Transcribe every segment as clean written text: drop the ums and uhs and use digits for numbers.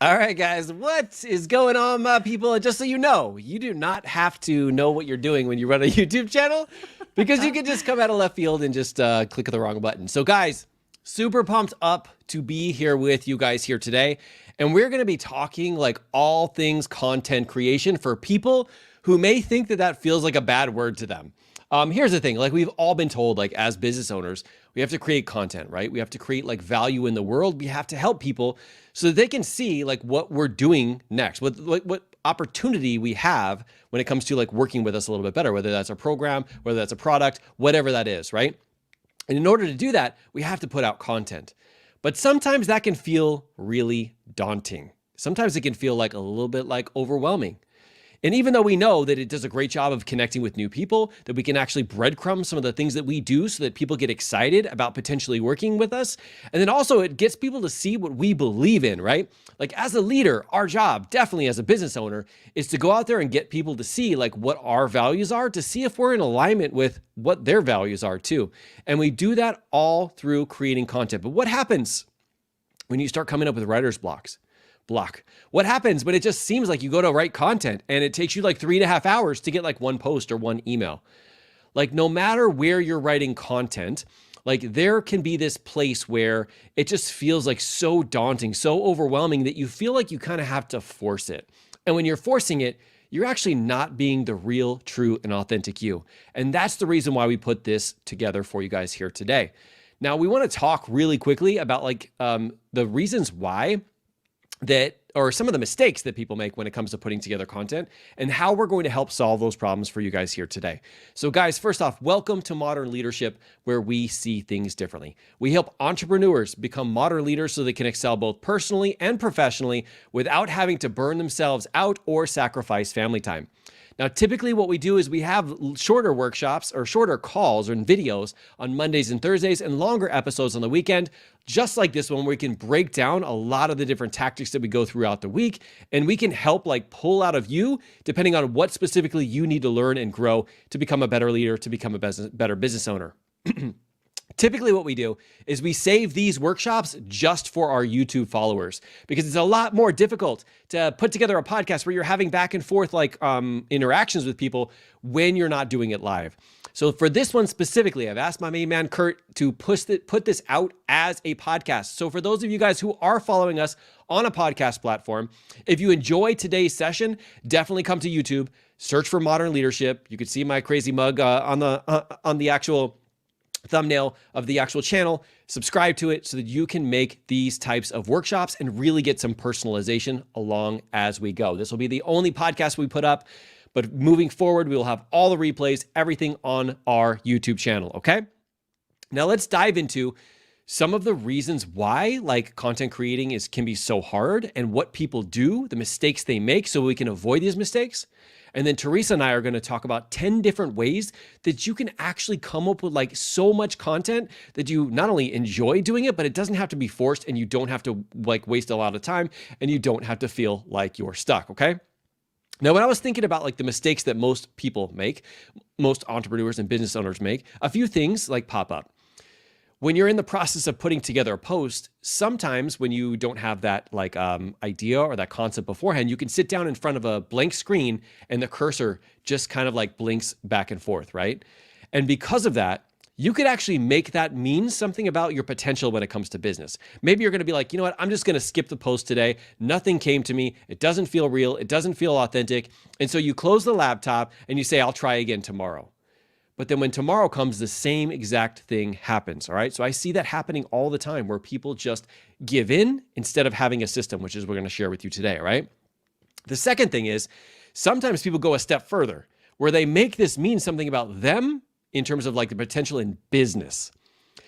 All right, guys, what is going on, my people? Just so you know, you do not have to know what you're doing when you run a YouTube channel because you can just come out of left field and just click the wrong button. So guys, super pumped up to be here with you guys here today. And we're going to be talking like all things content creation for people who may think that that feels like a bad word to them. Here's the thing, like we've all been told, like as business owners, we have to create content, right? We have to create like value in the world. We have to help people so that they can see like what we're doing next, what opportunity we have when it comes to like working with us a little bit better, whether that's a program, whether that's a product, whatever that is, right? And in order to do that, we have to put out content. But sometimes that can feel really daunting. Sometimes it can feel like a little bit like overwhelming. And even though we know that it does a great job of connecting with new people, that we can actually breadcrumb some of the things that we do so that people get excited about potentially working with us. And then also it gets people to see what we believe in, right? Like as a leader, our job, definitely as a business owner, is to go out there and get people to see like what our values are, to see if we're in alignment with what their values are too. And we do that all through creating content. But what happens when you start coming up with writer's block? What happens when it just seems like you go to write content and it takes you like 3.5 hours to get like one post or one email? Like no matter where you're writing content, like there can be this place where it just feels like so daunting, so overwhelming that you feel like you kind of have to force it. And when you're forcing it, you're actually not being the real, true, and authentic you. And that's the reason why we put this together for you guys here today. Now we want to talk really quickly about like the reasons why or some of the mistakes that people make when it comes to putting together content and how we're going to help solve those problems for you guys here today. So guys, first off, welcome to Modern Leadership, where we see things differently. We help entrepreneurs become modern leaders so they can excel both personally and professionally without having to burn themselves out or sacrifice family time. Now, typically what we do is we have shorter workshops or shorter calls and videos on Mondays and Thursdays and longer episodes on the weekend, just like this one, where we can break down a lot of the different tactics that we go throughout the week. And we can help like pull out of you, depending on what specifically you need to learn and grow to become a better leader, to become a better business owner. Typically what we do is we save these workshops just for our YouTube followers because it's a lot more difficult to put together a podcast where you're having back and forth like interactions with people when you're not doing it live. So for this one specifically, I've asked my main man, Kurt, to put this out as a podcast. So for those of you guys who are following us on a podcast platform, if you enjoy today's session, definitely come to YouTube, search for Modern Leadership. You can see my crazy mug on the actual thumbnail of the actual channel. Subscribe to it so that you can make these types of workshops and really get some personalization along as we go. This will be the only podcast we put up, but moving forward, we will have all the replays, everything on our YouTube channel, okay? Now let's dive into some of the reasons why like content creating can be so hard and what people do, the mistakes they make so we can avoid these mistakes. And then Teresa and I are going to talk about 10 different ways that you can actually come up with like so much content that you not only enjoy doing it, but it doesn't have to be forced and you don't have to like waste a lot of time and you don't have to feel like you're stuck, okay? Now, when I was thinking about like the mistakes that most people make, most entrepreneurs and business owners make, a few things like pop up. When you're in the process of putting together a post, sometimes when you don't have that like idea or that concept beforehand, you can sit down in front of a blank screen and the cursor just kind of like blinks back and forth, right? And because of that, you could actually make that mean something about your potential when it comes to business. Maybe you're going to be like, you know what, I'm just going to skip the post today. Nothing came to me. It doesn't feel real. It doesn't feel authentic. And so you close the laptop and you say, I'll try again tomorrow. But then when tomorrow comes, the same exact thing happens, all right? So I see that happening all the time where people just give in instead of having a system, which is what we're going to share with you today, all right? The second thing is sometimes people go a step further where they make this mean something about them in terms of like the potential in business.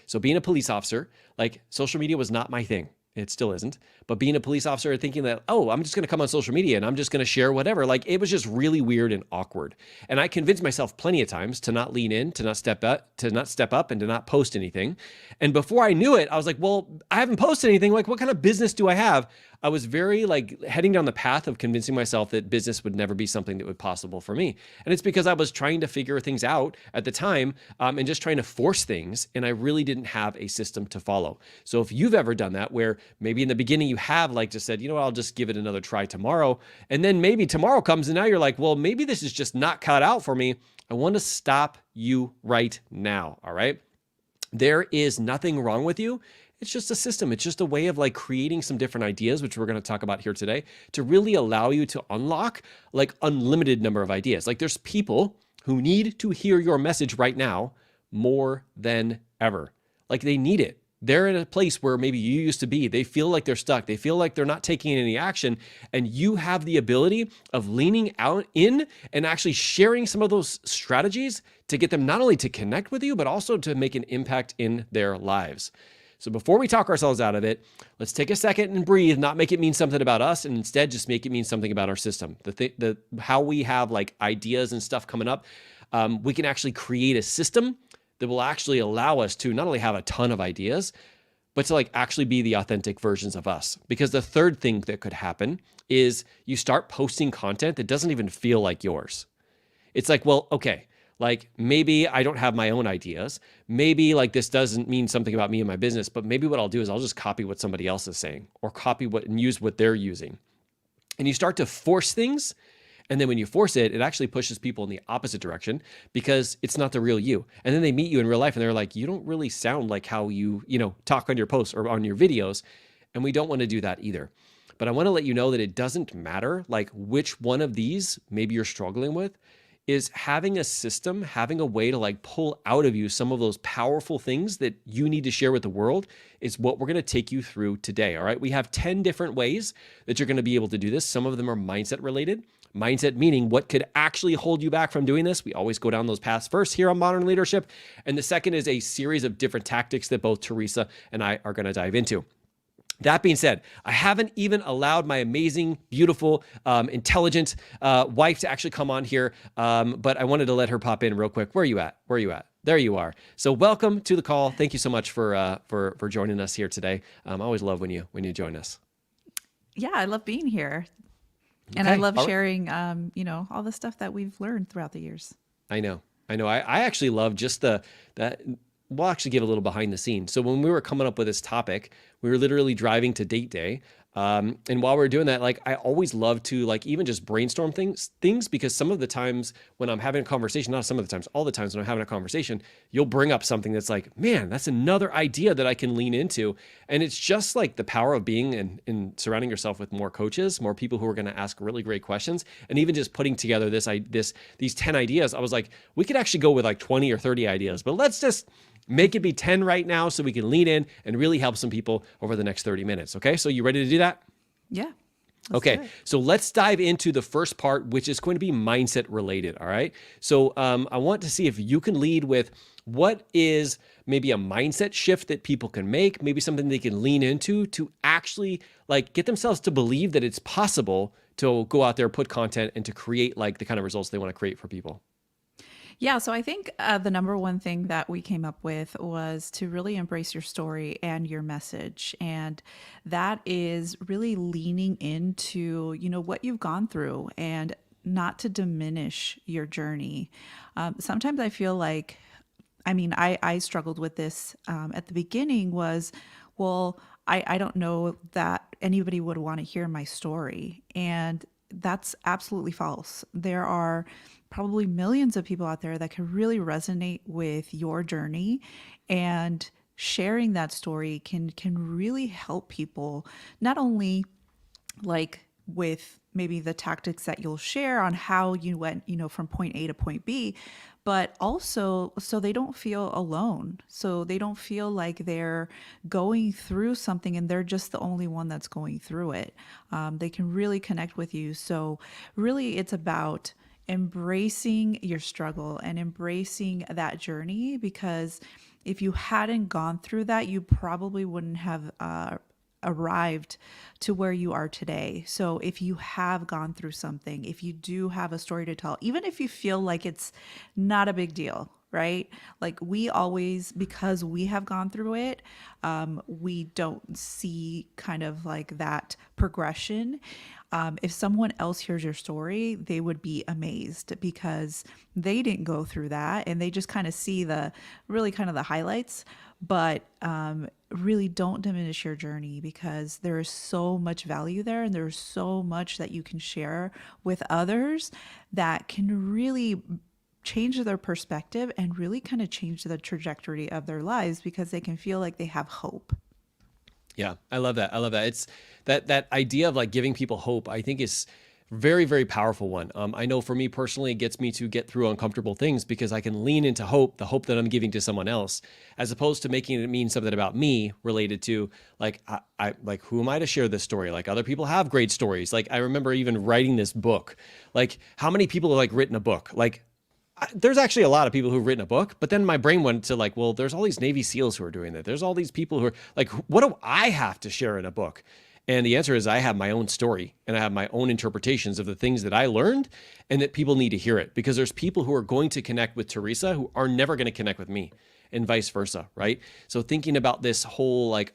So being a police officer, like social media was not my thing. It still isn't. But being a police officer thinking that, oh, I'm just going to come on social media and I'm just going to share whatever. Like it was just really weird and awkward. And I convinced myself plenty of times to not lean in, to not step up and to not post anything. And before I knew it, I was like, well, I haven't posted anything. Like what kind of business do I have? I was very like heading down the path of convincing myself that business would never be something that would be possible for me. And it's because I was trying to figure things out at the time, and just trying to force things. And I really didn't have a system to follow. So if you've ever done that, where maybe in the beginning you have like just said, you know what, I'll just give it another try tomorrow. And then maybe tomorrow comes and now you're like, well, maybe this is just not cut out for me. I want to stop you right now. All right. There is nothing wrong with you. It's just a system. It's just a way of like creating some different ideas, which we're going to talk about here today, to really allow you to unlock like unlimited number of ideas. Like there's people who need to hear your message right now more than ever. Like they need it. They're in a place where maybe you used to be. They feel like they're stuck. They feel like they're not taking any action. And you have the ability of leaning out in and actually sharing some of those strategies to get them not only to connect with you, but also to make an impact in their lives. So before we talk ourselves out of it, let's take a second and breathe, not make it mean something about us, and instead just make it mean something about our system. How we have like ideas and stuff coming up, we can actually create a system that will actually allow us to not only have a ton of ideas, but to like actually be the authentic versions of us. Because the third thing that could happen is you start posting content that doesn't even feel like yours. It's like, well, okay, like maybe I don't have my own ideas. Maybe like this doesn't mean something about me and my business, but maybe what I'll do is I'll just copy what somebody else is saying or copy what and use what they're using. And you start to force things. And then when you force it, it actually pushes people in the opposite direction because it's not the real you. And then they meet you in real life and they're like, you don't really sound like how you talk on your posts or on your videos. And we don't want to do that either. But I want to let you know that it doesn't matter like which one of these maybe you're struggling with, is having a system, having a way to like pull out of you some of those powerful things that you need to share with the world is what we're going to take you through today. All right. We have 10 different ways that you're going to be able to do this. Some of them are mindset related. Mindset meaning what could actually hold you back from doing this. We always go down those paths first here on Modern Leadership. And the second is a series of different tactics that both Teresa and I are going to dive into. That being said, I haven't even allowed my amazing, beautiful, intelligent wife to actually come on here, but I wanted to let her pop in real quick. Where are you at? Where are you at? There you are. So welcome to the call. Thank you so much for joining us here today. I always love when you join us. Yeah, I love being here, and I love sharing, all the stuff that we've learned throughout the years. I know. I actually love just that. We'll actually give a little behind the scenes. So when we were coming up with this topic, we were literally driving to date day. And while we were doing that, like I always love to like even just brainstorm things because some of the times when I'm having a conversation, not some of the times, all the times when I'm having a conversation, you'll bring up something that's like, man, that's another idea that I can lean into. And it's just like the power of being and surrounding yourself with more coaches, more people who are going to ask really great questions. And even just putting together these 10 ideas, I was like, we could actually go with like 20 or 30 ideas, but let's just make it be 10 right now so we can lean in and really help some people over the next 30 minutes. Okay, so you ready to do that? Yeah. Okay, so let's dive into the first part, which is going to be mindset related. All right. So I want to see if you can lead with what is maybe a mindset shift that people can make, maybe something they can lean into to actually like get themselves to believe that it's possible to go out there, put content, and to create like the kind of results they want to create for people. Yeah, so I think the number one thing that we came up with was to really embrace your story and your message. And that is really leaning into, what you've gone through and not to diminish your journey. Sometimes I feel like, I struggled with this at the beginning was, well, I don't know that anybody would want to hear my story. And that's absolutely false. There are probably millions of people out there that can really resonate with your journey, and sharing that story can really help people, not only like with maybe the tactics that you'll share on how you went, from point A to point B, but also so they don't feel alone. So they don't feel like they're going through something and they're just the only one that's going through it. They can really connect with you. So really it's about embracing your struggle and embracing that journey, because if you hadn't gone through that, you probably wouldn't have arrived to where you are today. So if you have gone through something, if you do have a story to tell, even if you feel like it's not a big deal, right? Like we always, because we have gone through it, we don't see kind of like that progression. If someone else hears your story, they would be amazed because they didn't go through that and they just kind of see the really kind of the highlights. But really don't diminish your journey because there is so much value there and there's so much that you can share with others that can really change their perspective and really kind of change the trajectory of their lives because they can feel like they have hope. Yeah, I love that. I love that. It's that idea of like giving people hope, I think is very, very powerful one. I know for me personally, it gets me to get through uncomfortable things because I can lean into hope, the hope that I'm giving to someone else, as opposed to making it mean something about me related to like, I like, who am I to share this story? Like other people have great stories. Like I remember even writing this book, like how many people have like written a book? Like there's actually a lot of people who've written a book, but then my brain went to like, well, there's all these Navy SEALs who are doing that. There's all these people who are like, what do I have to share in a book? And the answer is I have my own story and I have my own interpretations of the things that I learned and that people need to hear it because there's people who are going to connect with Teresa who are never going to connect with me and vice versa, right? So thinking about this whole like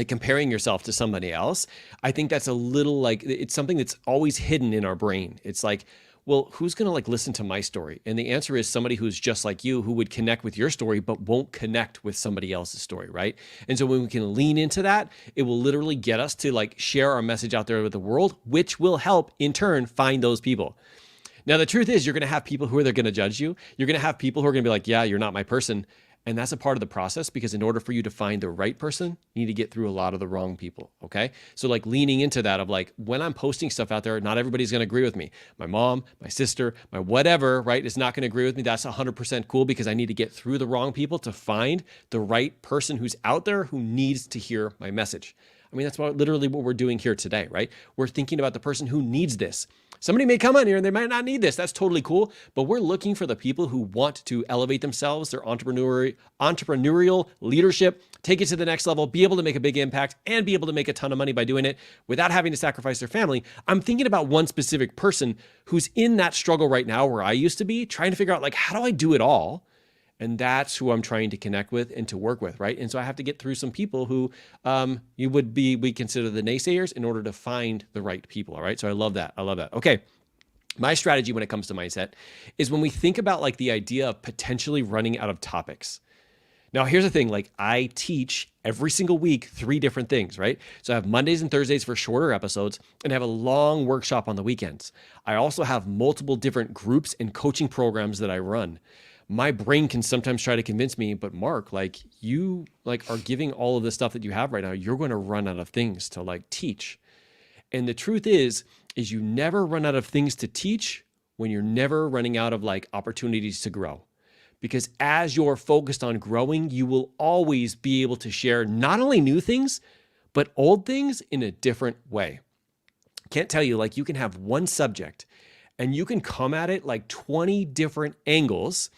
comparing yourself to somebody else, I think that's a little like, it's something that's always hidden in our brain. It's like, well, who's going to like listen to my story? And the answer is somebody who's just like you, who would connect with your story, but won't connect with somebody else's story, right? And so when we can lean into that, it will literally get us to like share our message out there with the world, which will help in turn find those people. Now, the truth is you're going to have people who are going to judge you. You're going to have people who are going to be like, yeah, you're not my person. And that's a part of the process because in order for you to find the right person, you need to get through a lot of the wrong people. Okay. So like leaning into that of like, when I'm posting stuff out there, not everybody's going to agree with me. My mom, my sister, my whatever, right, is not going to agree with me. That's 100% cool because I need to get through the wrong people to find the right person who's out there who needs to hear my message. I mean, that's literally what we're doing here today, right? We're thinking about the person who needs this. Somebody may come on here and they might not need this. That's totally cool. But we're looking for the people who want to elevate themselves, their entrepreneurial leadership, take it to the next level, be able to make a big impact and be able to make a ton of money by doing it without having to sacrifice their family. I'm thinking about one specific person who's in that struggle right now where I used to be, trying to figure out like, how do I do it all? And that's who I'm trying to connect with and to work with, right? And so I have to get through some people who we consider the naysayers in order to find the right people, all right? So I love that. I love that. Okay. My strategy when it comes to mindset is when we think about like the idea of potentially running out of topics. Now, here's the thing, like I teach every single week 3 different things, right? So I have Mondays and Thursdays for shorter episodes and I have a long workshop on the weekends. I also have multiple different groups and coaching programs that I run. My brain can sometimes try to convince me, but Mark, like you like are giving all of the stuff that you have right now, you're going to run out of things to like teach. And the truth is you never run out of things to teach when you're never running out of like opportunities to grow. Because as you're focused on growing, you will always be able to share not only new things, but old things in a different way. Can't tell you, like you can have one subject and you can come at it like 20 different angles.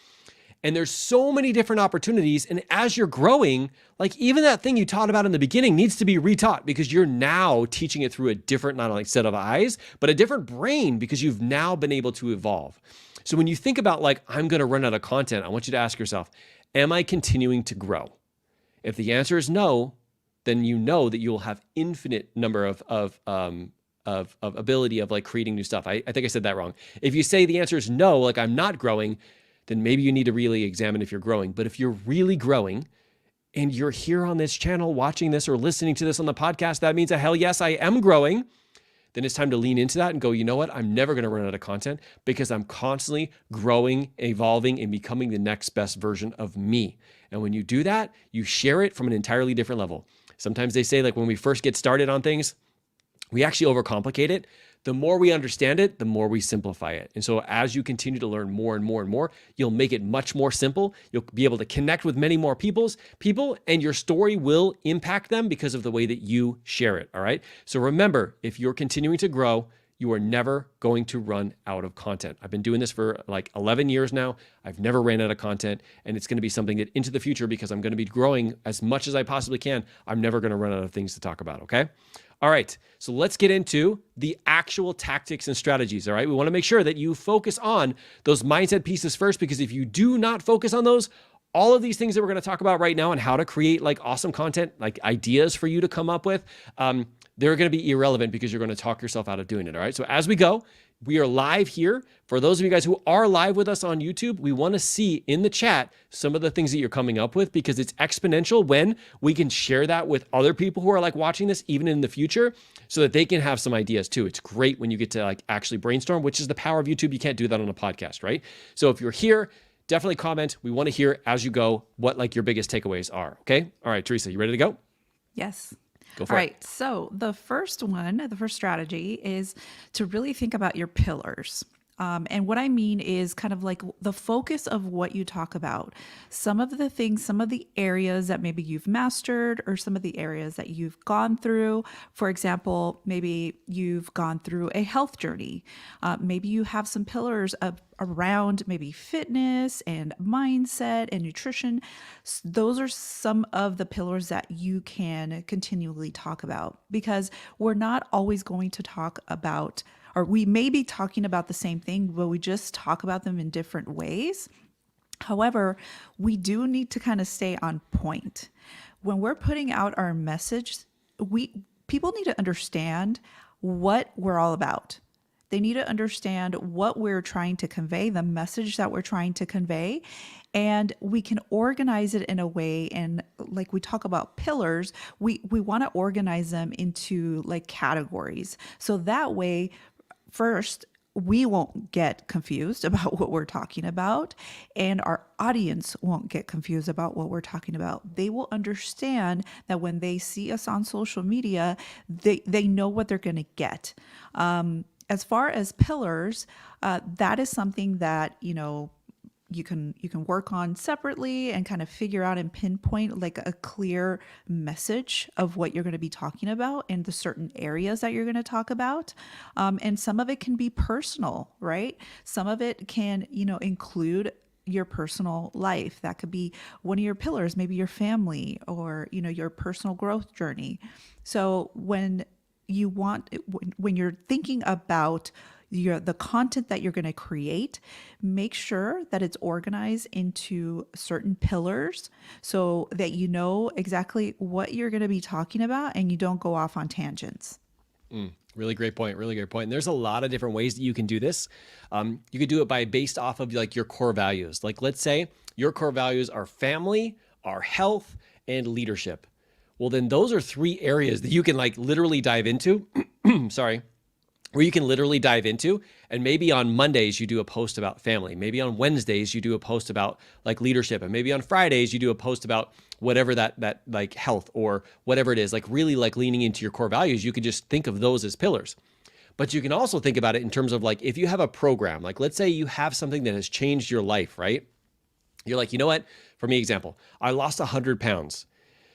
And there's so many different opportunities. And as you're growing, like even that thing you taught about in the beginning needs to be retaught because you're now teaching it through a different, not only set of eyes, but a different brain because you've now been able to evolve. So when you think about like, I'm going to run out of content, I want you to ask yourself, am I continuing to grow? If the answer is no, then you know that you will have infinite number of ability of like creating new stuff. I think I said that wrong. If you say the answer is no, like I'm not growing, then maybe you need to really examine if you're growing. But if you're really growing and you're here on this channel watching this or listening to this on the podcast, that means a hell yes, I am growing. Then it's time to lean into that and go, you know what? I'm never going to run out of content because I'm constantly growing, evolving, and becoming the next best version of me. And when you do that, you share it from an entirely different level. Sometimes they say like when we first get started on things, we actually overcomplicate it. The more we understand it, the more we simplify it. And so as you continue to learn more and more and more, you'll make it much more simple. You'll be able to connect with many more people, and your story will impact them because of the way that you share it. All right. So remember, if you're continuing to grow, you are never going to run out of content. I've been doing this for like 11 years now. I've never ran out of content, and it's going to be something that into the future, because I'm going to be growing as much as I possibly can, I'm never going to run out of things to talk about, okay? All right, so let's get into the actual tactics and strategies, all right? We want to make sure that you focus on those mindset pieces first, because if you do not focus on those, all of these things that we're going to talk about right now and how to create like awesome content, like ideas for you to come up with, they're going to be irrelevant because you're going to talk yourself out of doing it. All right. So as we go, we are live here. For those of you guys who are live with us on YouTube, we want to see in the chat some of the things that you're coming up with, because it's exponential when we can share that with other people who are like watching this even in the future, so that they can have some ideas too. It's great when you get to like actually brainstorm, which is the power of YouTube. You can't do that on a podcast, right? So if you're here, definitely comment. We want to hear as you go what like your biggest takeaways are. Okay. All right, Teresa, you ready to go? Yes. Go for All it. right. So the first strategy is to really think about your pillars. And what I mean is kind of like the focus of what you talk about. Some of the things, some of the areas that maybe you've mastered, or some of the areas that you've gone through. For example, maybe you've gone through a health journey. Maybe you have some pillars around maybe fitness and mindset and nutrition. Those are some of the pillars that you can continually talk about, because we're not always going to talk about, or we may be talking about the same thing, but we just talk about them in different ways. However, we do need to kind of stay on point. When we're putting out our message, people need to understand what we're all about. They need to understand what we're trying to convey, the message that we're trying to convey, and we can organize it in a way. And like we talk about pillars, we want to organize them into like categories. So that way, first, we won't get confused about what we're talking about, and our audience won't get confused about what we're talking about. They will understand that when they see us on social media, they know what they're going to get. As far as pillars, that is something that, you can work on separately and kind of figure out and pinpoint like a clear message of what you're going to be talking about and the certain areas that you're going to talk about. And some of it can be personal, right? Some of it can, include your personal life. That could be one of your pillars, maybe your family, or, your personal growth journey. So when you're thinking about the content that you're going to create, make sure that it's organized into certain pillars so that you know exactly what you're going to be talking about and you don't go off on tangents. Really great point. Really great point. And there's a lot of different ways that you can do this. You could do it based off of like your core values. Like let's say your core values are family, are health, and leadership. Well, then those are 3 areas that you can like literally dive into. Sorry. Where you can literally dive into, and maybe on Mondays you do a post about family. Maybe on Wednesdays you do a post about like leadership, and maybe on Fridays you do a post about whatever that like health or whatever it is, like really like leaning into your core values. You could just think of those as pillars. But you can also think about it in terms of like, if you have a program, like let's say you have something that has changed your life, right? You're like, you know what? For me, example, I lost 100 pounds.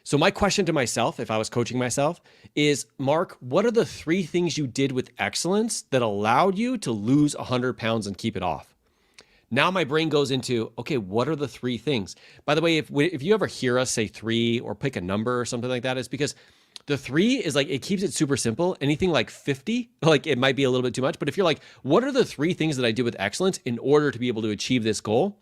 So my question to myself, if I was coaching myself, is, Mark, what are the 3 things you did with excellence that allowed you to lose 100 pounds and keep it off? Now my brain goes into, okay, what are the 3 things? By the way, if you ever hear us say 3 or pick a number or something like that, it's because the 3 is like, it keeps it super simple. Anything like 50, like it might be a little bit too much. But if you're like, what are the 3 things that I did with excellence in order to be able to achieve this goal?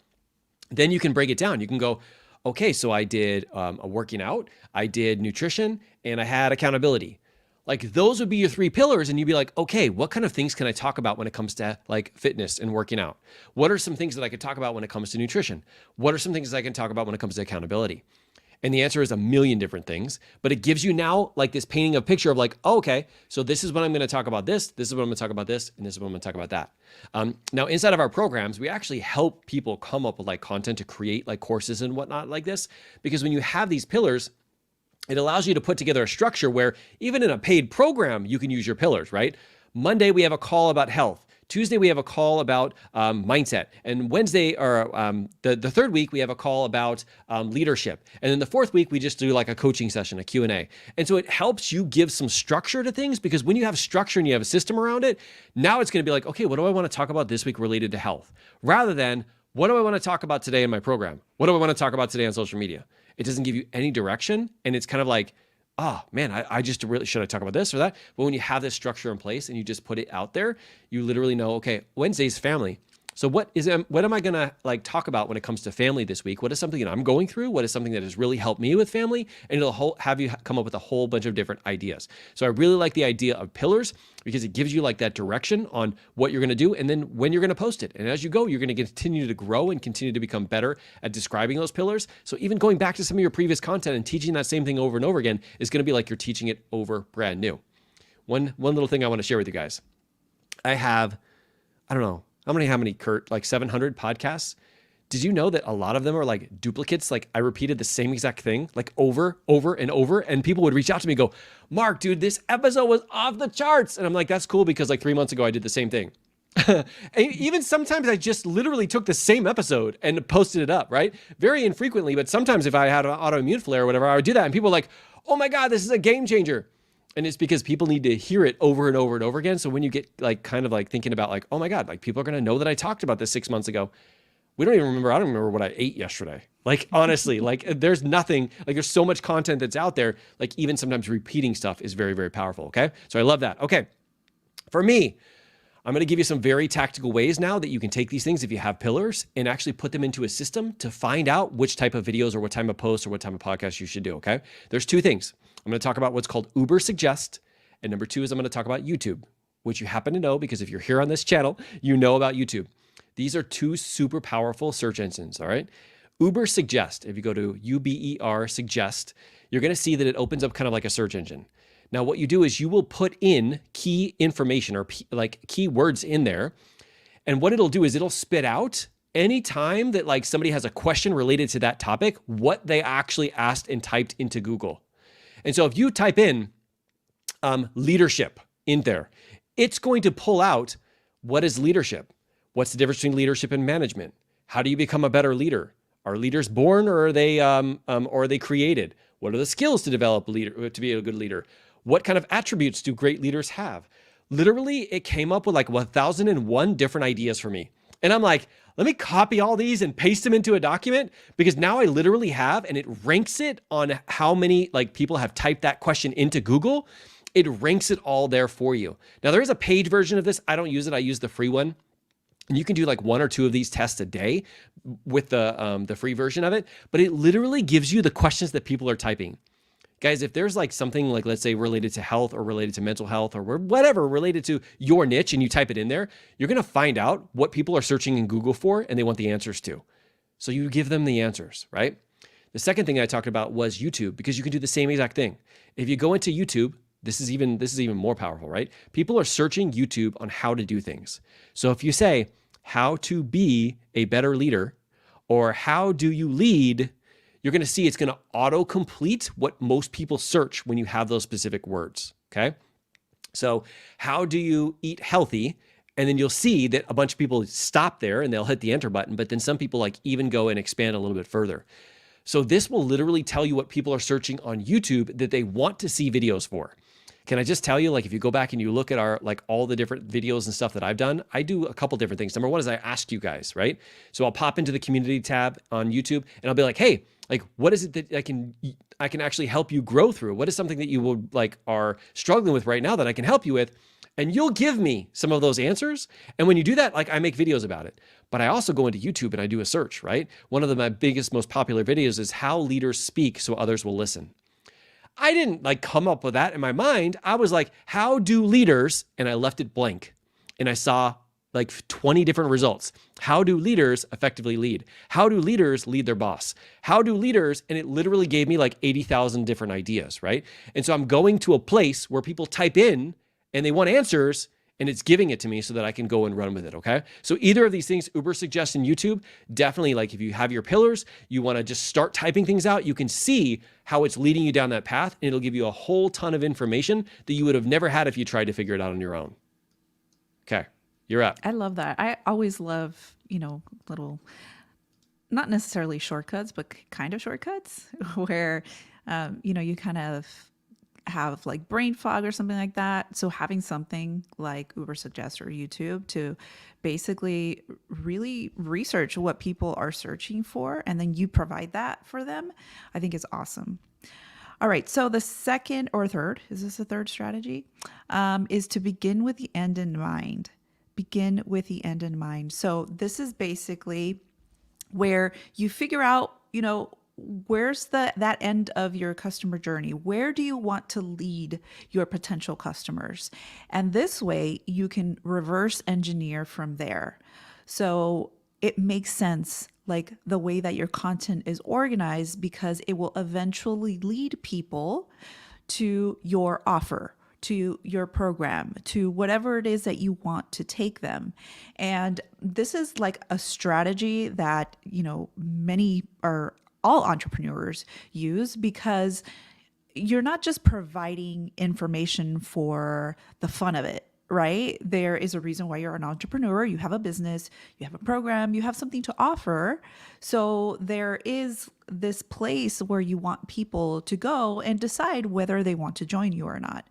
Then you can break it down. You can go, okay, so I did a working out, I did nutrition, and I had accountability. Like those would be your 3 pillars, and you'd be like, okay, what kind of things can I talk about when it comes to like fitness and working out? What are some things that I could talk about when it comes to nutrition? What are some things that I can talk about when it comes to accountability? And the answer is a million different things, but it gives you now like this painting of picture of like, oh, okay, so this is what I'm going to talk about this is what I'm going to talk about this, and this is what I'm going to talk about that. Now, inside of our programs, we actually help people come up with like content to create like courses and whatnot like this, because when you have these pillars, it allows you to put together a structure where even in a paid program, you can use your pillars, right? Monday, we have a call about health. Tuesday, we have a call about mindset. And Wednesday, or the third week, we have a call about leadership. And then the fourth week, we just do like a coaching session, a Q&A. And so it helps you give some structure to things, because when you have structure and you have a system around it, now it's going to be like, okay, what do I want to talk about this week related to health? Rather than, what do I want to talk about today in my program? What do I want to talk about today on social media? It doesn't give you any direction. And it's kind of like, oh man, I just really, should I talk about this or that? But when you have this structure in place and you just put it out there, you literally know, okay, Wednesday's family. So what am I going to like talk about when it comes to family this week? What is something that I'm going through? What is something that has really helped me with family? And it'll have you come up with a whole bunch of different ideas. So I really like the idea of pillars, because it gives you like that direction on what you're going to do and then when you're going to post it. And as you go, you're going to continue to grow and continue to become better at describing those pillars. So even going back to some of your previous content and teaching that same thing over and over again is going to be like you're teaching it over brand new. One little thing I want to share with you guys. I don't know, how many, Kurt? Like 700 podcasts. Did you know that a lot of them are like duplicates? Like I repeated the same exact thing, like over and over. And people would reach out to me and go, Mark, dude, this episode was off the charts. And I'm like, that's cool, because like 3 months ago, I did the same thing. And even sometimes I just literally took the same episode and posted it up, right? Very infrequently, but sometimes if I had an autoimmune flare or whatever, I would do that. And people were like, oh my God, this is a game changer. And it's because people need to hear it over and over and over again. So when you get like kind of like thinking about like, oh my God, like people are going to know that I talked about this 6 months ago. We don't even remember. I don't remember what I ate yesterday. Like, honestly, like there's nothing, like there's so much content that's out there. Like even sometimes repeating stuff is very, very powerful. Okay. So I love that. Okay. For me, I'm going to give you some very tactical ways now that you can take these things if you have pillars and actually put them into a system to find out which type of videos or what type of posts or what type of podcast you should do. Okay. There's two things. I'm going to talk about what's called Uber Suggest. And number two is I'm going to talk about YouTube, which you happen to know because if you're here on this channel, you know about YouTube. These are two super powerful search engines. All right. Uber Suggest, if you go to UBER Suggest, you're going to see that it opens up kind of like a search engine. Now, what you do is you will put in key information or like keywords in there. And what it'll do is it'll spit out anytime that like somebody has a question related to that topic, what they actually asked and typed into Google. And so if you type in leadership in there, it's going to pull out what is leadership? What's the difference between leadership and management? How do you become a better leader? Are leaders born or are they created? What are the skills to develop a leader, to be a good leader? What kind of attributes do great leaders have? Literally, it came up with like 1,001 different ideas for me. And I'm like, let me copy all these and paste them into a document because now I literally have, and it ranks it on how many like people have typed that question into Google. It ranks it all there for you. Now there is a paid version of this. I don't use it. I use the free one. And you can do like 1 or 2 of these tests a day with the free version of it. But it literally gives you the questions that people are typing. Guys, if there's like something like, let's say, related to health or related to mental health or whatever related to your niche and you type it in there, you're going to find out what people are searching in Google for and they want the answers to. So you give them the answers, right? The second thing I talked about was YouTube, because you can do the same exact thing. If you go into YouTube, this is even more powerful, right? People are searching YouTube on how to do things. So if you say, how to be a better leader or how do you lead, you're going to see it's going to auto-complete what most people search when you have those specific words, okay? So how do you eat healthy? And then you'll see that a bunch of people stop there and they'll hit the enter button, but then some people like even go and expand a little bit further. So this will literally tell you what people are searching on YouTube that they want to see videos for. Can I just tell you, like, if you go back and you look at our, like all the different videos and stuff that I've done, I do a couple different things. Number one is I ask you guys, right? So I'll pop into the community tab on YouTube and I'll be like, hey, like, what is it that I can actually help you grow through? What is something that you will like are struggling with right now that I can help you with? And you'll give me some of those answers. And when you do that, like I make videos about it, but I also go into YouTube and I do a search, right? One of my biggest, most popular videos is how leaders speak so others will listen. I didn't like come up with that in my mind. I was like, how do leaders, and I left it blank. And I saw like 20 different results. How do leaders effectively lead? How do leaders lead their boss? How do leaders, and it literally gave me like 80,000 different ideas, right? And so I'm going to a place where people type in and they want answers and it's giving it to me so that I can go and run with it, okay? So either of these things, Uber Suggest and YouTube, definitely like if you have your pillars, you wanna just start typing things out, you can see how it's leading you down that path and it'll give you a whole ton of information that you would have never had if you tried to figure it out on your own. Okay, You're up. I love that. I always love, little, not necessarily shortcuts, but kind of shortcuts where, you kind of have like brain fog or something like that. So having something like Uber Suggest or YouTube to basically really research what people are searching for, and then you provide that for them, I think is awesome. All right. So the second or third, is this a third strategy? Is to begin with the end in mind. Begin with the end in mind. So this is basically where you figure out, where's that end of your customer journey? Where do you want to lead your potential customers? And this way you can reverse engineer from there. So it makes sense, like the way that your content is organized, because it will eventually lead people to your offer, to your program, to whatever it is that you want to take them. And this is like a strategy that, many are all entrepreneurs use, because you're not just providing information for the fun of it, right? There is a reason why you're an entrepreneur. You have a business, you have a program, you have something to offer. So there is this place where you want people to go and decide whether they want to join you or not.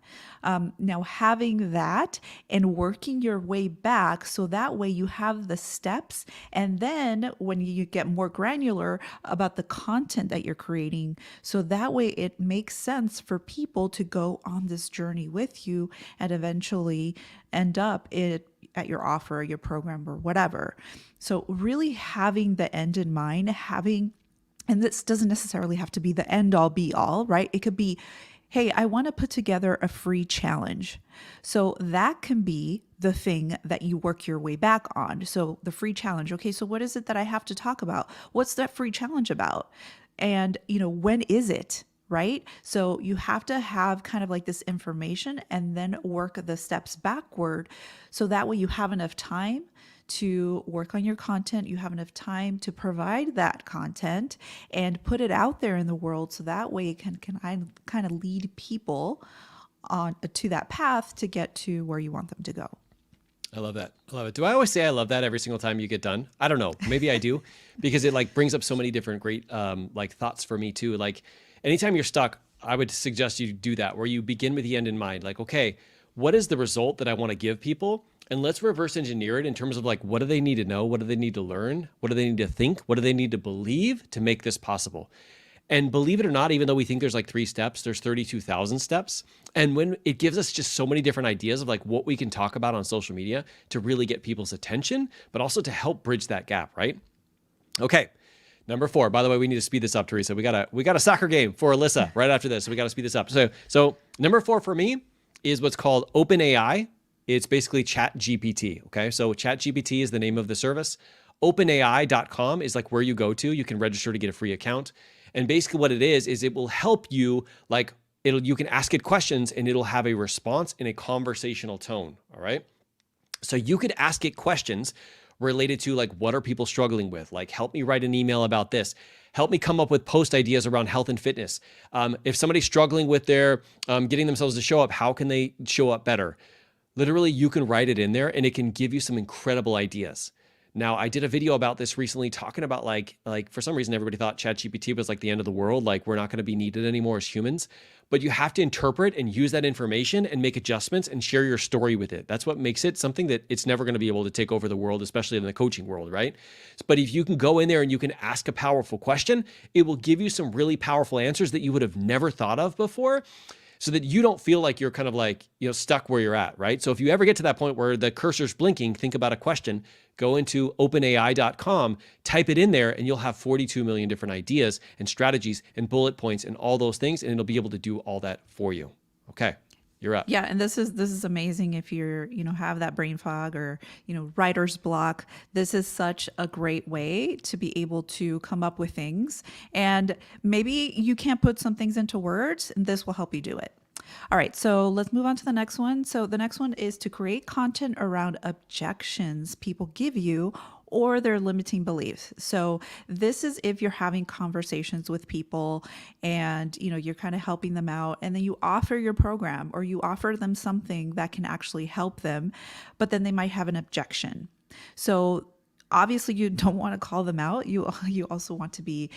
Now, having that and working your way back, so that way you have the steps. And then when you get more granular about the content that you're creating, so that way it makes sense for people to go on this journey with you and eventually end up at your offer, your program, or whatever. So really having the end in mind, and this doesn't necessarily have to be the end all be all, right? It could be, hey, I want to put together a free challenge. So that can be the thing that you work your way back on. So the free challenge. Okay, so what is it that I have to talk about? What's that free challenge about? And, when is it? Right? So you have to have kind of like this information and then work the steps backward. So that way you have enough time to work on your content. You have enough time to provide that content and put it out there in the world. So that way it can kind of lead people on to that path to get to where you want them to go. I love that. I love it. Do I always say I love that every single time you get done? I don't know. Maybe I do, because it like brings up so many different great like thoughts for me too. Like anytime you're stuck, I would suggest you do that, where you begin with the end in mind. Like, okay, what is the result that I want to give people? And let's reverse engineer it in terms of like, what do they need to know? What do they need to learn? What do they need to think? What do they need to believe to make this possible? And believe it or not, even though we think there's like 3 steps, there's 32,000 steps. And when it gives us just so many different ideas of like what we can talk about on social media to really get people's attention, but also to help bridge that gap, right? Okay. Number 4, by the way, we need to speed this up, Teresa. We got a soccer game for Alyssa right after this. So we got to speed this up. So number 4 for me is what's called OpenAI. It's basically ChatGPT. Okay. So ChatGPT is the name of the service. OpenAI.com is like where you go to. You can register to get a free account. And basically what it is it will help you, like you can ask it questions and it'll have a response in a conversational tone. All right. So you could ask it questions related to like, what are people struggling with? Like, help me write an email about this. Help me come up with post ideas around health and fitness. If somebody's struggling with their getting themselves to show up, how can they show up better? Literally, you can write it in there and it can give you some incredible ideas. Now, I did a video about this recently talking about like for some reason, everybody thought ChatGPT was like the end of the world. Like we're not going to be needed anymore as humans, but you have to interpret and use that information and make adjustments and share your story with it. That's what makes it something that it's never going to be able to take over the world, especially in the coaching world, right? But if you can go in there and you can ask a powerful question, it will give you some really powerful answers that you would have never thought of before, so that you don't feel like you're kind of like, stuck where you're at, right? So if you ever get to that point where the cursor's blinking, think about a question, go into openai.com, type it in there, and you'll have 42 million different ideas and strategies and bullet points and all those things, and it'll be able to do all that for you. Okay, you're up. Yeah, and this is amazing if you're, have that brain fog or, writer's block. This is such a great way to be able to come up with things. And maybe you can't put some things into words, and this will help you do it. All right, so let's move on to the next one. So the next one is to create content around objections people give you or their limiting beliefs. So this is if you're having conversations with people and you're kind of helping them out, and then you offer your program or you offer them something that can actually help them, but then they might have an objection. So obviously you don't want to call them out. You also want to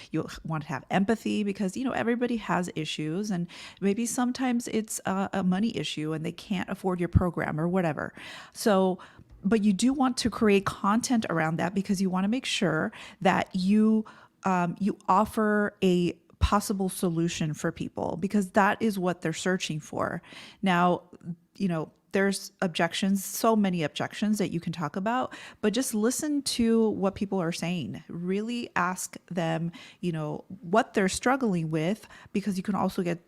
have empathy, because everybody has issues, and maybe sometimes it's a money issue and they can't afford your program or whatever. So but you do want to create content around that, because you want to make sure that you offer a possible solution for people, because that is what they're searching for. Now, there's objections, so many objections that you can talk about, but just listen to what people are saying. Really ask them, what they're struggling with, because you can also get,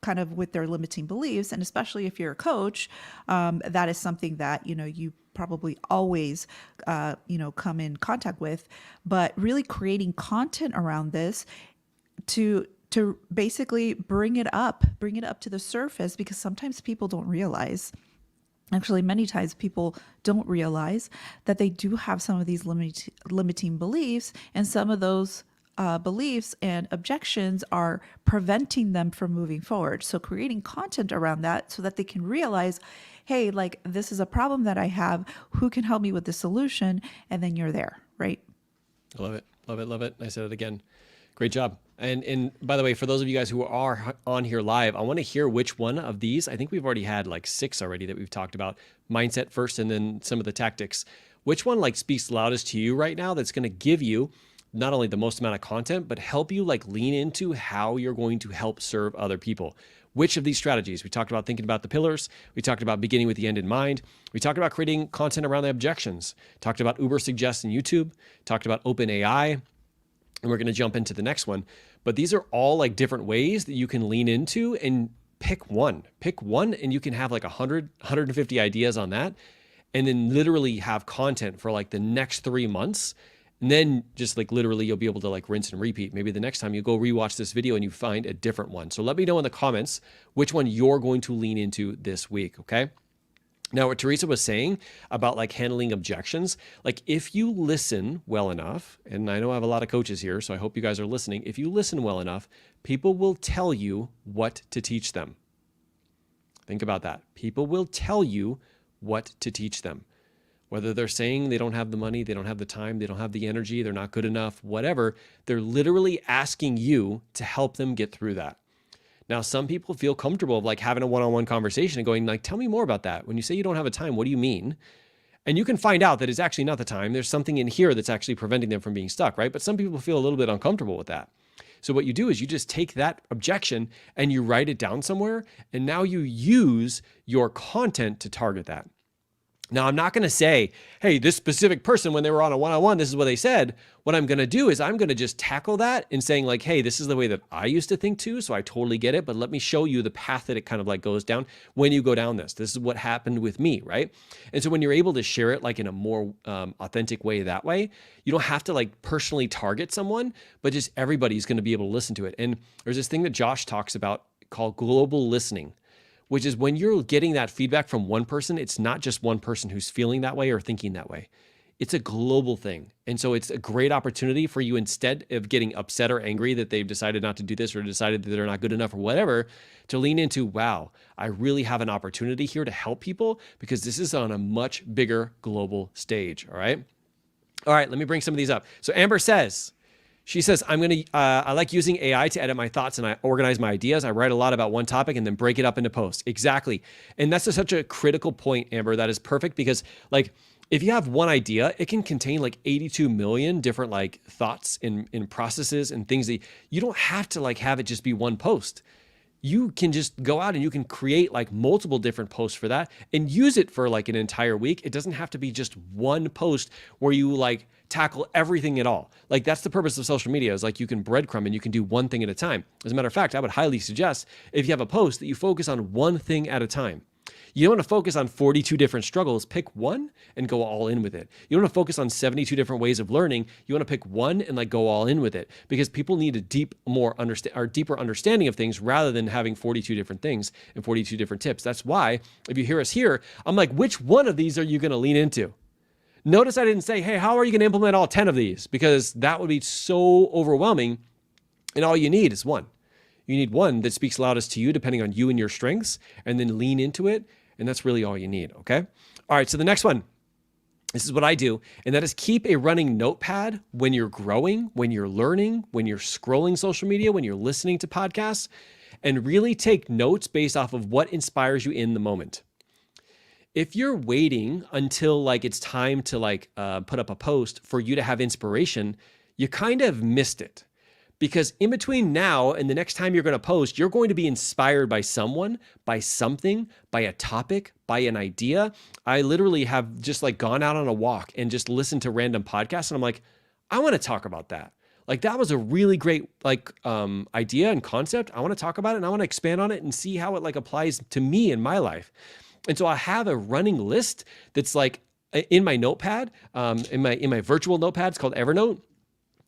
kind of with their limiting beliefs. And especially if you're a coach, that is something that, you probably always, come in contact with. But really creating content around this to basically bring it up to the surface, because sometimes people don't realize, actually many times people don't realize, that they do have some of these limiting beliefs, and some of those beliefs and objections are preventing them from moving forward. So creating content around that so that they can realize, hey, like, this is a problem that I have, who can help me with the solution? And then you're there, right? I love it. Love it. Love it. I said it again. Great job. And by the way, for those of you guys who are on here live, I want to hear which one of these. I think we've already had like 6 already that we've talked about. Mindset first, and then some of the tactics. Which one like speaks loudest to you right now, that's going to give you not only the most amount of content, but help you like lean into how you're going to help serve other people? Which of these strategies? We talked about thinking about the pillars. We talked about beginning with the end in mind. We talked about creating content around the objections. Talked about Uber Suggest in YouTube. Talked about OpenAI. And we're going to jump into the next one. But these are all like different ways that you can lean into, and pick one, and you can have like 100, 150 ideas on that. And then literally have content for like the next 3 months. And then just like literally you'll be able to like rinse and repeat. Maybe the next time you go rewatch this video and you find a different one. So let me know in the comments which one you're going to lean into this week. Okay. Now, what Teresa was saying about like handling objections, like if you listen well enough, and I know I have a lot of coaches here, so I hope you guys are listening. If you listen well enough, people will tell you what to teach them. Think about that. People will tell you what to teach them. Whether they're saying they don't have the money, they don't have the time, they don't have the energy, they're not good enough, whatever, they're literally asking you to help them get through that. Now, some people feel comfortable of like having a one-on-one conversation and going like, tell me more about that. When you say you don't have a time, what do you mean? And you can find out that it's actually not the time. There's something in here that's actually preventing them from being stuck, right? But some people feel a little bit uncomfortable with that. So what you do is you just take that objection and you write it down somewhere, and now you use your content to target that. Now, I'm not going to say, hey, this specific person, when they were on a one-on-one, this is what they said. What I'm going to do is I'm going to just tackle that and saying like, hey, this is the way that I used to think too. So I totally get it. But let me show you the path that it kind of like goes down when you go down this. This is what happened with me, right? And so when you're able to share it like in a more authentic way that way, you don't have to like personally target someone, but just everybody's going to be able to listen to it. And there's this thing that Josh talks about called global listening, which is when you're getting that feedback from one person, it's not just one person who's feeling that way or thinking that way. It's a global thing. And so it's a great opportunity for you, instead of getting upset or angry that they've decided not to do this or decided that they're not good enough or whatever, to lean into, wow, I really have an opportunity here to help people because this is on a much bigger global stage. All right. All right. Let me bring some of these up. So Amber says, I like using AI to edit my thoughts and I organize my ideas. I write a lot about one topic and then break it up into posts. Exactly. And that's such a critical point, Amber. That is perfect because like, if you have one idea, it can contain like 82 million different like thoughts and processes and things that you don't have to like have it just be one post. You can just go out and you can create like multiple different posts for that and use it for like an entire week. It doesn't have to be just one post where you like tackle everything at all. Like that's the purpose of social media, is like you can breadcrumb and you can do one thing at a time. As a matter of fact, I would highly suggest if you have a post that you focus on one thing at a time. You don't want to focus on 42 different struggles. Pick one and go all in with it. You don't want to focus on 72 different ways of learning. You want to pick one and like go all in with it, because people need a deeper understanding of things rather than having 42 different things and 42 different tips. That's why if you hear us here, I'm like, which one of these are you going to lean into? Notice I didn't say, hey, how are you going to implement all 10 of these? Because that would be so overwhelming. And all you need is one. You need one that speaks loudest to you, depending on you and your strengths, and then lean into it. And that's really all you need, okay? All right, so the next one, this is what I do, and that is keep a running notepad when you're growing, when you're learning, when you're scrolling social media, when you're listening to podcasts, and really take notes based off of what inspires you in the moment. If you're waiting until like it's time to put up a post for you to have inspiration, you kind of missed it. Because in between now and the next time you're going to post, you're going to be inspired by someone, by something, by a topic, by an idea. I literally have just like gone out on a walk and just listened to random podcasts. And I'm like, I want to talk about that. Like that was a really great idea and concept. I want to talk about it and I want to expand on it and see how it like applies to me in my life. And so I have a running list that's like in my notepad, in my virtual notepad. It's called Evernote,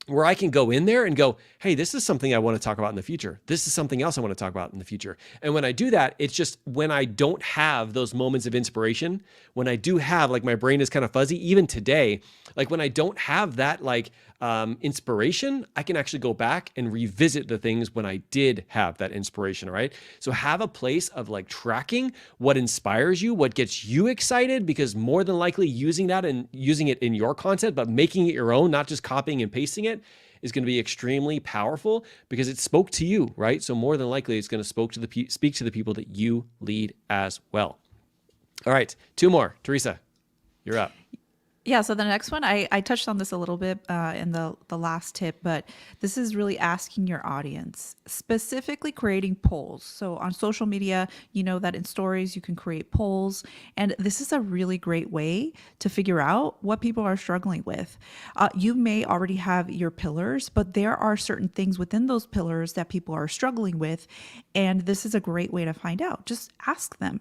where I can go in there and go, hey, this is something I want to talk about in the future. This is something else I want to talk about in the future. And when I do that, it's just when I don't have those moments of inspiration, when I do have like my brain is kind of fuzzy, even today, like when I don't have that inspiration, I can actually go back and revisit the things when I did have that inspiration, right? So have a place of like tracking what inspires you, what gets you excited, because more than likely using that and using it in your content, but making it your own, not just copying and pasting it, is going to be extremely powerful because it spoke to you, right? So more than likely it's going to speak to the people that you lead as well. All right, 2 more. Teresa, you're up. Yeah, so the next one, I touched on this a little bit in the last tip, but this is really asking your audience, specifically creating polls. So on social media, you know that in stories, you can create polls. And this is a really great way to figure out what people are struggling with. You may already have your pillars, but there are certain things within those pillars that people are struggling with. And this is a great way to find out. Just ask them.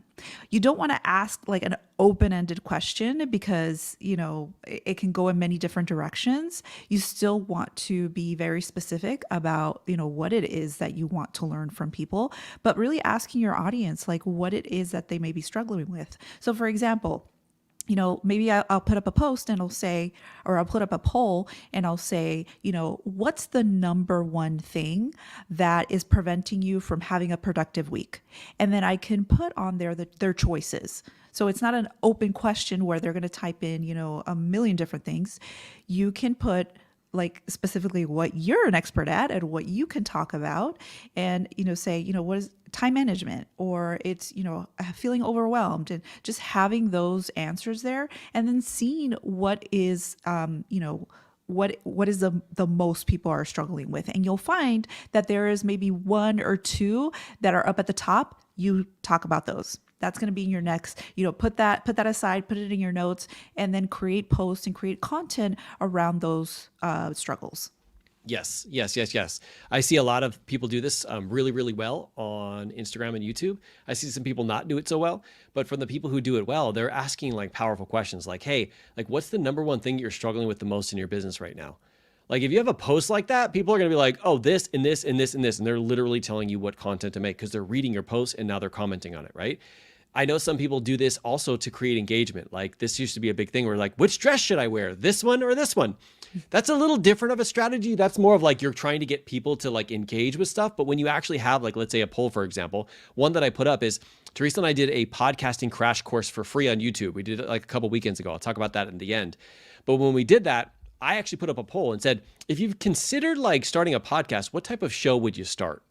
You don't want to ask like an open-ended question because, you know, it can go in many different directions. You still want to be very specific about, you know, what it is that you want to learn from people, but really asking your audience like what it is that they may be struggling with. So for example, you know, maybe I'll put up a post and I'll say, or I'll put up a poll and I'll say, you know, what's the number one thing that is preventing you from having a productive week? And then I can put on there their choices. So it's not an open question where they're going to type in, you know, a million different things. You can put like specifically what you're an expert at and what you can talk about and, you know, say, you know, what is time management, or it's, you know, feeling overwhelmed, and just having those answers there and then seeing what is, you know, what is the most people are struggling with. And you'll find that there is maybe 1 or 2 that are up at the top. You talk about those. That's going to be in your next, you know, put that aside, put it in your notes, and then create posts and create content around those struggles. Yes. I see a lot of people do this really, really well on Instagram and YouTube. I see some people not do it so well, but from the people who do it well, they're asking like powerful questions like, hey, like what's the number one thing you're struggling with the most in your business right now? Like if you have a post like that, people are going to be like, oh, this and this and this and this. And they're literally telling you what content to make because they're reading your post and now they're commenting on it, right? I know some people do this also to create engagement. Like this used to be a big thing where like, which dress should I wear? This one or this one? That's a little different of a strategy. That's more of like you're trying to get people to like engage with stuff. But when you actually have like, let's say a poll, for example, one that I put up is Teresa and I did a podcasting crash course for free on YouTube. We did it like a couple weekends ago. I'll talk about that in the end. But when we did that, I actually put up a poll and said, if you've considered like starting a podcast, what type of show would you start?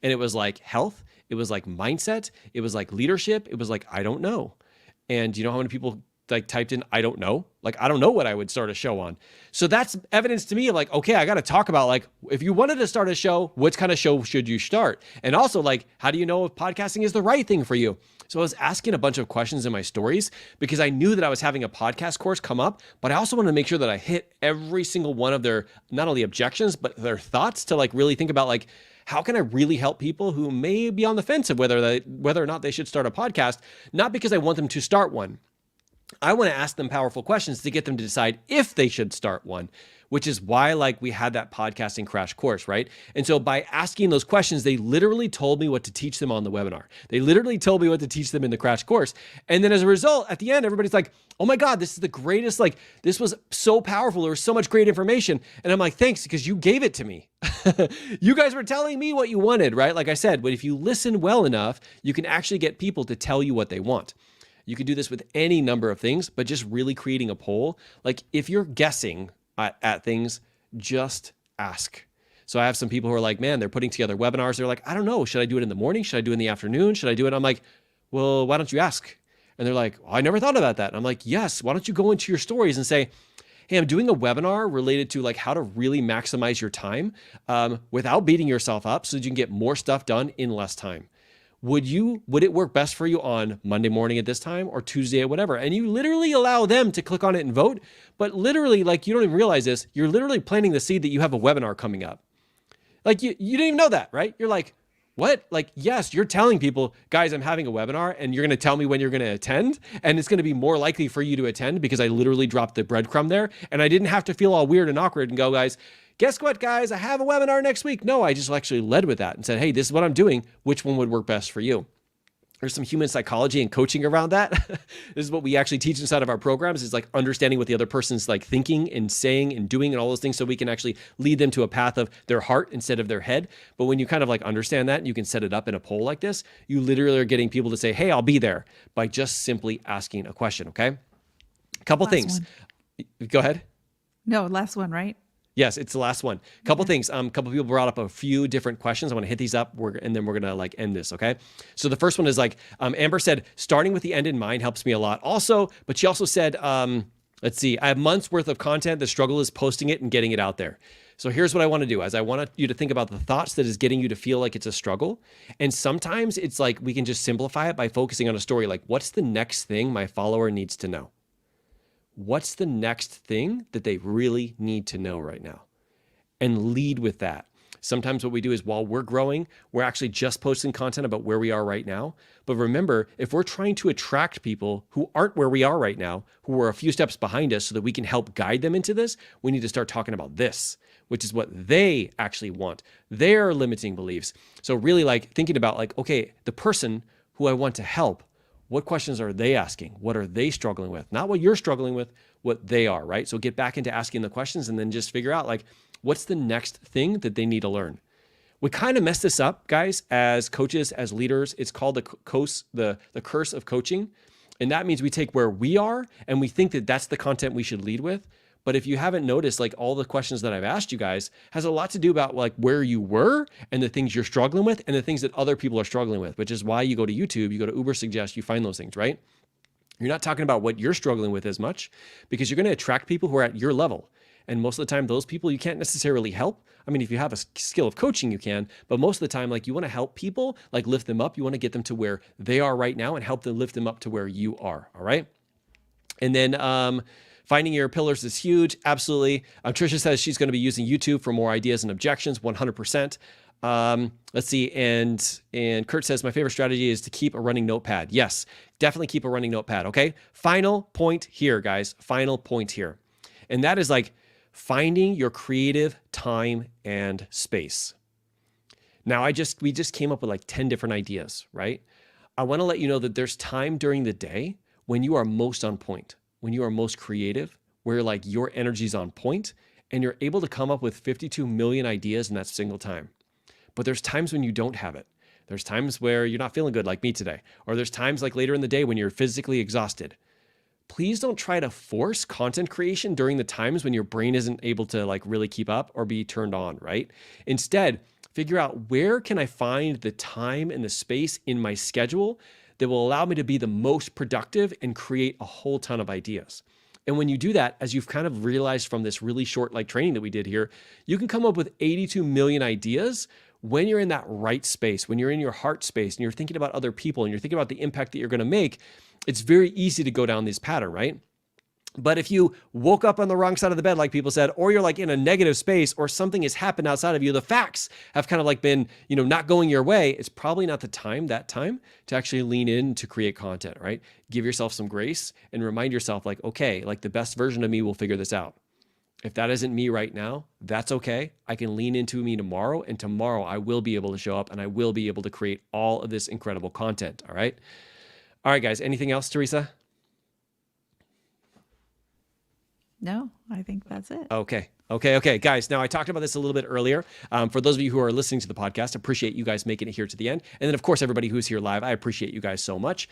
And it was like health. It was like mindset. It was like leadership. It was like, I don't know. And you know how many people like typed in, I don't know? Like, I don't know what I would start a show on. So that's evidence to me of like, okay, I got to talk about like, if you wanted to start a show, what kind of show should you start? And also like, how do you know if podcasting is the right thing for you? So I was asking a bunch of questions in my stories because I knew that I was having a podcast course come up, but I also wanted to make sure that I hit every single one of their, not only objections, but their thoughts to like really think about like, how can I really help people who may be on the fence of whether or not they should start a podcast? Not because I want them to start one. I want to ask them powerful questions to get them to decide if they should start one, which is why like we had that podcasting crash course, right? And so by asking those questions, they literally told me what to teach them on the webinar. They literally told me what to teach them in the crash course. And then as a result, at the end, everybody's like, oh my God, this is the greatest. Like, this was so powerful. There was so much great information. And I'm like, thanks, because you gave it to me. You guys were telling me what you wanted, right? Like I said, but if you listen well enough, you can actually get people to tell you what they want. You could do this with any number of things, but just really creating a poll. Like if you're guessing at things, just ask. So I have some people who are like, man, they're putting together webinars. They're like, I don't know. Should I do it in the morning? Should I do it in the afternoon? Should I do it? I'm like, well, why don't you ask? And they're like, oh, I never thought about that. And I'm like, yes, why don't you go into your stories and say, hey, I'm doing a webinar related to like how to really maximize your time without beating yourself up so that you can get more stuff done in less time. Would it work best for you on Monday morning at this time or Tuesday or whatever? And you literally allow them to click on it and vote. But literally, like you don't even realize this, you're literally planting the seed that you have a webinar coming up. Like you didn't even know that, right? You're like, what? Like, yes, you're telling people, guys, I'm having a webinar and you're going to tell me when you're going to attend. And it's going to be more likely for you to attend because I literally dropped the breadcrumb there. And I didn't have to feel all weird and awkward and go, guys, guess what, guys? I have a webinar next week. No, I just actually led with that and said, hey, this is what I'm doing. Which one would work best for you? There's some human psychology and coaching around that. This is what we actually teach inside of our programs is like understanding what the other person's like thinking and saying and doing and all those things so we can actually lead them to a path of their heart instead of their head. But when you kind of like understand that and you can set it up in a poll like this, you literally are getting people to say, hey, I'll be there by just simply asking a question, okay? A couple things. Go ahead. No, last one, right? Yes, it's the last one. Couple things. Couple people brought up a few different questions. I want to hit these up, and then we're gonna like end this. Okay. So the first one is like Amber said, starting with the end in mind helps me a lot. Also, but she also said, let's see, I have months worth of content. The struggle is posting it and getting it out there. So here's what I want to do: as I want you to think about the thoughts that is getting you to feel like it's a struggle. And sometimes it's like we can just simplify it by focusing on a story. Like, what's the next thing my follower needs to know? What's the next thing that they really need to know right now? And lead with that. Sometimes what we do is while we're growing, we're actually just posting content about where we are right now. But remember, if we're trying to attract people who aren't where we are right now, who are a few steps behind us so that we can help guide them into this, we need to start talking about this, which is what they actually want, their limiting beliefs. So really like thinking about like, okay, the person who I want to help, what questions are they asking? What are they struggling with? Not what you're struggling with, what they are, right? So get back into asking the questions and then just figure out like, what's the next thing that they need to learn? We kind of mess this up, guys, as coaches, as leaders. It's called the curse of coaching. And that means we take where we are and we think that that's the content we should lead with. But if you haven't noticed, like all the questions that I've asked you guys has a lot to do about like where you were and the things you're struggling with and the things that other people are struggling with, which is why you go to YouTube, you go to Uber Suggest, you find those things, right? You're not talking about what you're struggling with as much because you're going to attract people who are at your level. And most of the time, those people you can't necessarily help. I mean, if you have a skill of coaching, you can, but most of the time, like you want to help people, like lift them up. You want to get them to where they are right now and help them lift them up to where you are. All right. And then, finding your pillars is huge. Absolutely. Trisha says she's going to be using YouTube for more ideas and objections. 100%. Let's see. And Kurt says, my favorite strategy is to keep a running notepad. Yes, definitely keep a running notepad. Okay. Final point here, guys. Final point here. And that is like finding your creative time and space. Now we just came up with like 10 different ideas, right? I want to let you know that there's time during the day when you are most on point, when you are most creative, where like your energy's on point and you're able to come up with 52 million ideas in that single time. But there's times when you don't have it. There's times where you're not feeling good like me today. Or there's times like later in the day when you're physically exhausted. Please don't try to force content creation during the times when your brain isn't able to like really keep up or be turned on, right? Instead, figure out where can I find the time and the space in my schedule that will allow me to be the most productive and create a whole ton of ideas. And when you do that, as you've kind of realized from this really short like training that we did here, you can come up with 82 million ideas when you're in that right space, when you're in your heart space and you're thinking about other people and you're thinking about the impact that you're going to make. It's very easy to go down this pattern, right? But if you woke up on the wrong side of the bed, like people said, or you're like in a negative space or something has happened outside of you, the facts have kind of like been, not going your way, it's probably not that time to actually lean in to create content, right? Give yourself some grace and remind yourself like, okay, like the best version of me will figure this out. If that isn't me right now, that's okay. I can lean into me tomorrow, and tomorrow I will be able to show up and I will be able to create all of this incredible content. All right. All right, guys. Anything else, Teresa? No, I think that's it. Okay. Guys, now I talked about this a little bit earlier. For those of you who are listening to the podcast, appreciate you guys making it here to the end. And then, of course, everybody who's here live, I appreciate you guys so much.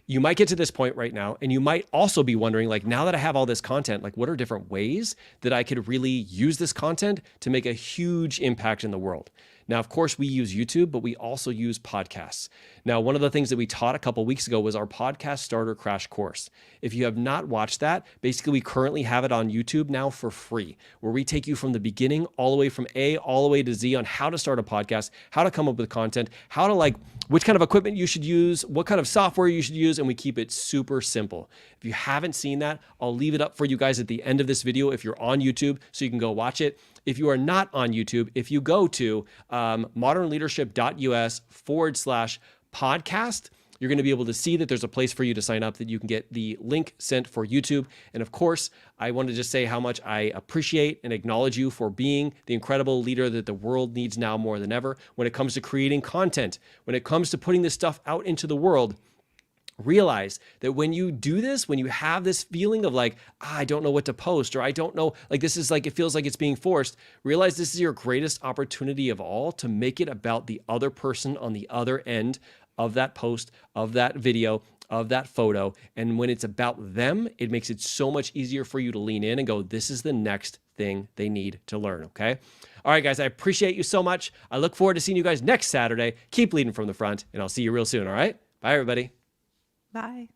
You might get to this point right now, and you might also be wondering, like, now that I have all this content, like, what are different ways that I could really use this content to make a huge impact in the world? Now, of course, we use YouTube, but we also use podcasts. Now, one of the things that we taught a couple weeks ago was our podcast starter crash course. If you have not watched that, basically we currently have it on YouTube now for free, where we take you from the beginning all the way from A all the way to Z on how to start a podcast, how to come up with content, how to which kind of equipment you should use, what kind of software you should use, and we keep it super simple. If you haven't seen that, I'll leave it up for you guys at the end of this video if you're on YouTube, so you can go watch it. If you are not on YouTube, if you go to modernleadership.us/podcast, you're going to be able to see that there's a place for you to sign up, that you can get the link sent for YouTube. And of course, I want to just say how much I appreciate and acknowledge you for being the incredible leader that the world needs now more than ever when it comes to creating content, when it comes to putting this stuff out into the world. Realize that when you do this, when you have this feeling of like, I don't know what to post, or I don't know, like this is like, it feels like it's being forced, realize this is your greatest opportunity of all to make it about the other person on the other end of that post, of that video, of that photo. And when it's about them, it makes it so much easier for you to lean in and go, this is the next thing they need to learn. Okay. All right, guys, I appreciate you so much. I look forward to seeing you guys next Saturday. Keep leading from the front, and I'll see you real soon. All right. Bye, everybody. Bye.